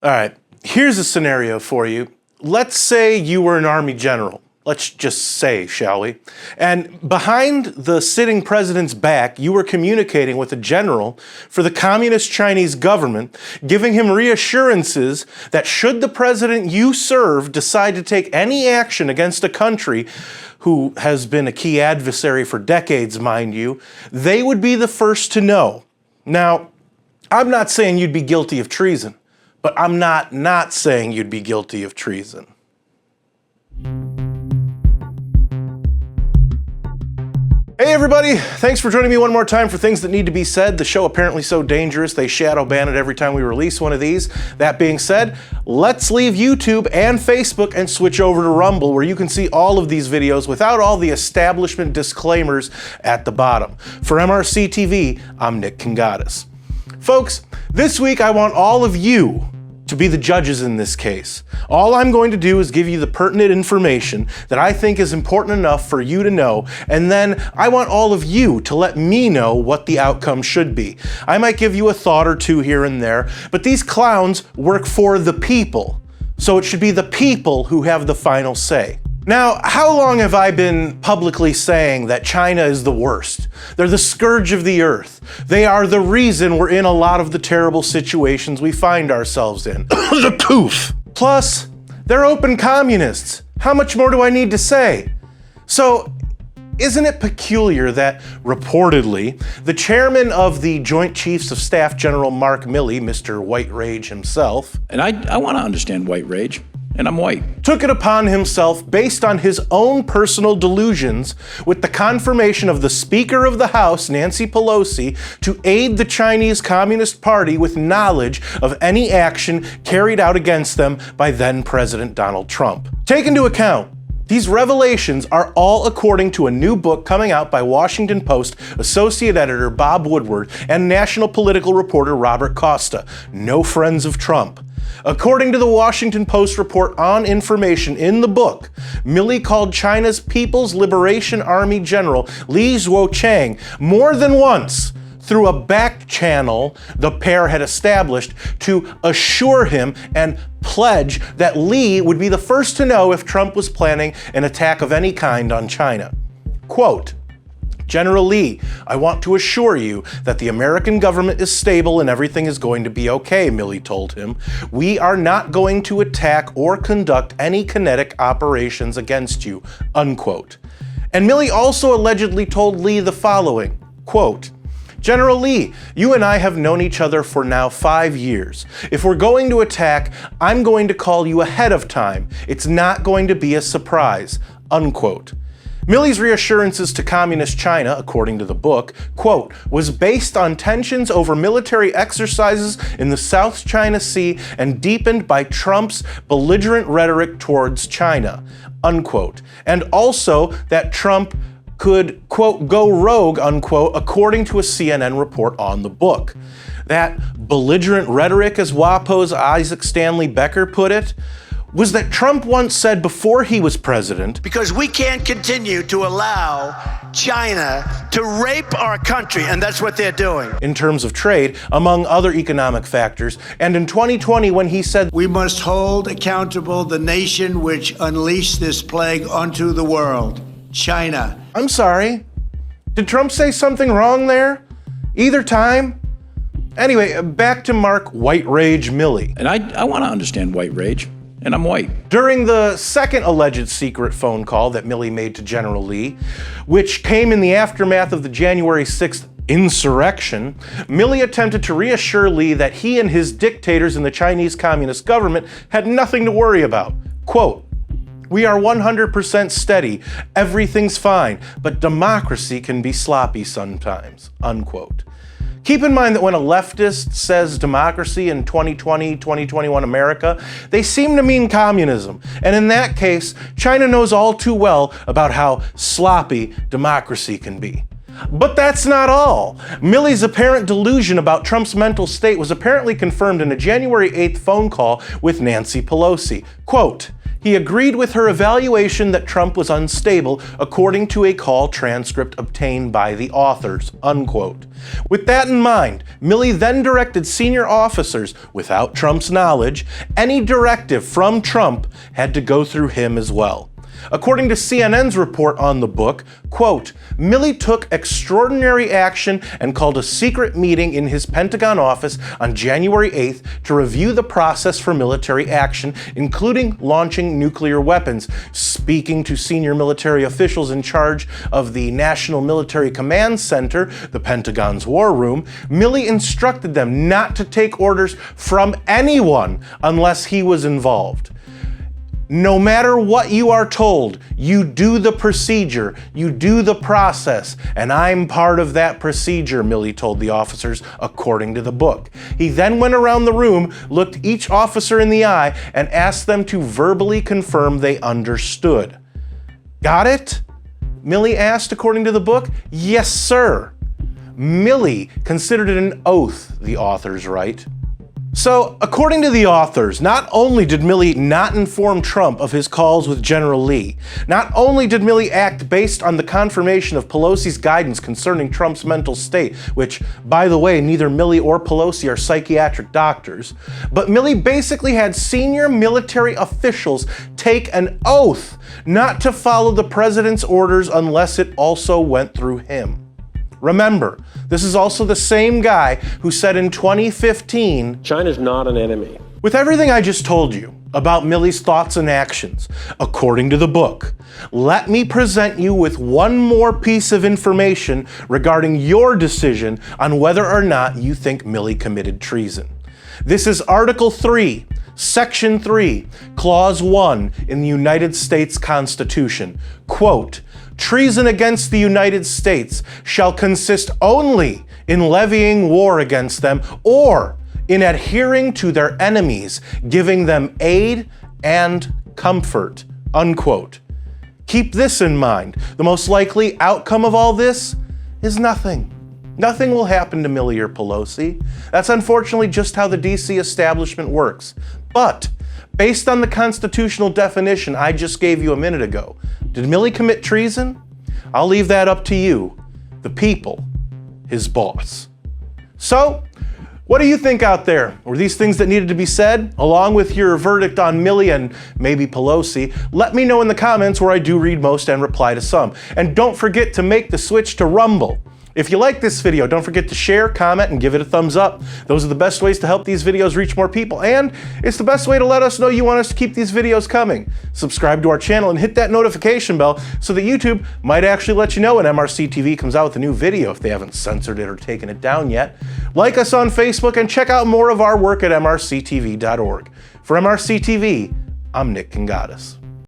All right, here's a scenario for you. Let's say you were an army general. Let's just say, shall we? And behind the sitting president's back, you were communicating with a general for the communist Chinese government, giving him reassurances that should the president you serve decide to take any action against a country who has been a key adversary for decades, mind you, they would be the first to know. Now, I'm not saying you'd be guilty of treason, but I'm not saying you'd be guilty of treason. Hey everybody, thanks for joining me one more time for Things That Need to Be Said. The show apparently so dangerous they shadow ban it every time we release one of these. That being said, let's leave YouTube and Facebook and switch over to Rumble, where you can see all of these videos without all the establishment disclaimers at the bottom. For MRC-TV, I'm Nick Kangadis. Folks, this week I want all of you to be the judges in this case. All I'm going to do is give you the pertinent information that I think is important enough for you to know, and then I want all of you to let me know what the outcome should be. I might give you a thought or two here and there, but these clowns work for the people, so it should be the people who have the final say. Now, how long have I been publicly saying that China is the worst? They're the scourge of the earth. They are the reason we're in a lot of the terrible situations we find ourselves in. The poof! Plus, they're open communists. How much more do I need to say? So, isn't it peculiar that, reportedly, the chairman of the Joint Chiefs of Staff, General Mark Milley, Mr. White Rage himself, and I want to understand white rage, and I'm white, took it upon himself, based on his own personal delusions, with the confirmation of the Speaker of the House, Nancy Pelosi, to aid the Chinese Communist Party with knowledge of any action carried out against them by then President Donald Trump. Take into account, these revelations are all according to a new book coming out by Washington Post Associate Editor Bob Woodward and national political reporter Robert Costa, no friends of Trump. According to the Washington Post report on information in the book, Milley called China's People's Liberation Army General Li Zuochang more than once through a back channel the pair had established to assure him and pledge that Li would be the first to know if Trump was planning an attack of any kind on China. Quote, General Li, I want to assure you that the American government is stable and everything is going to be okay, Milley told him. We are not going to attack or conduct any kinetic operations against you, unquote. And Milley also allegedly told Li the following, quote, General Li, you and I have known each other for now 5 years. If we're going to attack, I'm going to call you ahead of time. It's not going to be a surprise, unquote. Milley's reassurances to Communist China, according to the book, quote, was based on tensions over military exercises in the South China Sea and deepened by Trump's belligerent rhetoric towards China, unquote. And also that Trump could, quote, go rogue, unquote, according to a CNN report on the book. That belligerent rhetoric, as WAPO's Isaac Stanley Becker put it, was that Trump once said before he was president, because we can't continue to allow China to rape our country, and that's what they're doing. In terms of trade, among other economic factors, and in 2020 when he said, we must hold accountable the nation which unleashed this plague onto the world, China. I'm sorry, did Trump say something wrong there? Either time? Anyway, back to Mark White Rage Milley. and I want to understand white rage, and I'm white. During the second alleged secret phone call that Milley made to General Li, which came in the aftermath of the January 6th insurrection, Milley attempted to reassure Li that he and his dictators in the Chinese Communist government had nothing to worry about. Quote, we are 100% steady, everything's fine, but democracy can be sloppy sometimes, unquote. Keep in mind that when a leftist says democracy in 2020, 2021 America, they seem to mean communism. And in that case, China knows all too well about how sloppy democracy can be. But that's not all. Milley's apparent delusion about Trump's mental state was apparently confirmed in a January 8th phone call with Nancy Pelosi. Quote, he agreed with her evaluation that Trump was unstable, according to a call transcript obtained by the authors, unquote. With that in mind, Milley then directed senior officers, without Trump's knowledge, any directive from Trump had to go through him as well. According to CNN's report on the book, quote, Milley took extraordinary action and called a secret meeting in his Pentagon office on January 8th to review the process for military action, including launching nuclear weapons. Speaking to senior military officials in charge of the National Military Command Center, the Pentagon's war room, Milley instructed them not to take orders from anyone unless he was involved. No matter what you are told, you do the procedure, you do the process, and I'm part of that procedure, Milley told the officers, according to the book. He then went around the room, looked each officer in the eye, and asked them to verbally confirm they understood. Got it? Milley asked, according to the book. Yes, sir. Milley considered it an oath, the authors write. So, according to the authors, not only did Milley not inform Trump of his calls with General Lee, not only did Milley act based on the confirmation of Pelosi's guidance concerning Trump's mental state, which, by the way, neither Milley or Pelosi are psychiatric doctors, but Milley basically had senior military officials take an oath not to follow the president's orders unless it also went through him. Remember, this is also the same guy who said in 2015, China's not an enemy. With everything I just told you about Milley's thoughts and actions, according to the book, let me present you with one more piece of information regarding your decision on whether or not you think Milley committed treason. This is Article 3, Section 3, Clause 1 in the United States Constitution. Quote, treason against the United States shall consist only in levying war against them or in adhering to their enemies, giving them aid and comfort, unquote. Keep this in mind. The most likely outcome of all this is nothing. Nothing will happen to Milley or Pelosi. That's unfortunately just how the DC establishment works. But based on the constitutional definition I just gave you a minute ago, did Milley commit treason? I'll leave that up to you, the people, his boss. So, what do you think out there? Were these things that needed to be said, along with your verdict on Milley and maybe Pelosi? Let me know in the comments, where I do read most and reply to some. And don't forget to make the switch to Rumble. If you like this video, don't forget to share, comment, and give it a thumbs up. Those are the best ways to help these videos reach more people, and it's the best way to let us know you want us to keep these videos coming. Subscribe to our channel and hit that notification bell so that YouTube might actually let you know when MRC-TV comes out with a new video if they haven't censored it or taken it down yet. Like us on Facebook and check out more of our work at MRCTV.org. For MRC-TV, I'm Nick Kangadis.